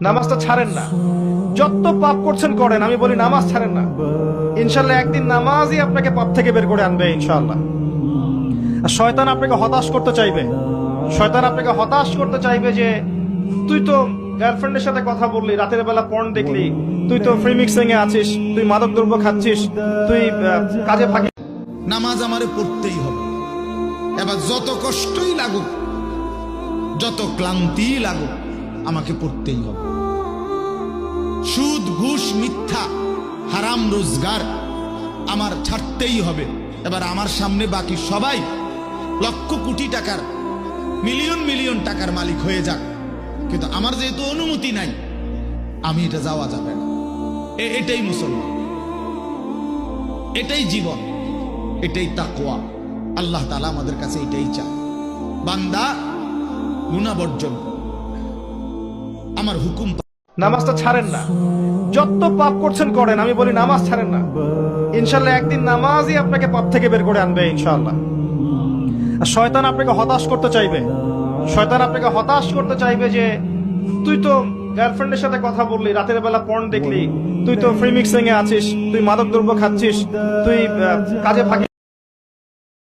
নামাজটা ছাড়েন না। যত পাপ করছেন করেন, আমি বলি নামাজ ছাড়েন না। ইনশাল্লাহ একদিন নামাজই আপনাকে পাপ থেকে বের করে আনবে ইনশাল্লাহ। আর শয়তান আপনাকে হতাশ করতে চাইবে। শয়তান আপনাকে হতাশ করতে চাইবে যে তুই তো গার্লফ্রেন্ডের সাথে কথা বললি, রাতের বেলা পর্ন দেখলি, তুই তো ফ্রি মিক্সিং এ আছিস, তুই মাদক দ্রব্য খাচ্ছিস, তুই কাজে ফাঁকি। নামাজ আমারে পড়তেই হবে। এবার যত কষ্টই লাগুক, যত ক্লান্তি লাগুক, আমাকে পড়তেই হবে। সুদ ঘুষ মিথ্যা হারাম রোজগার আমার ছাড়তেই হবে। এবার আমার সামনে বাকি সবাই লক্ষ কোটি টাকার, মিলিয়ন মিলিয়ন টাকার মালিক হয়ে যাক, কিন্তু আমার যেহেতু অনুমতি নাই, আমি এটা যাওয়া যাবে না। এটাই মুসলমান, এটাই জীবন, এটাই তাকওয়া। আল্লাহ তাআলা আমাদের কাছে এটাই চায়, বান্দা গুনাহ বর্জন করো, আমার হুকুম। নামাজটা ছাড়েন না। যত পাপ করছেন করেন, আমি বলি নামাজ ছাড়েন না। ইনশাল্লাহ একদিন নামাজই আপনাকে পাপ থেকে বের করে আনবে ইনশাল্লাহ। আর শয়তান আপনাকে হতাশ করতে চাইবে। শয়তান আপনাকে হতাশ করতে চাইবে যে তুই তো গার্লফ্রেন্ডের সাথে কথা বললি, রাতের বেলা পর্ন দেখলি, তুই তো ফ্রি মিক্সিং এ আছিস, তুই মাদক দ্রব্য খাচ্ছিস, তুই কাজে ফাঁকি।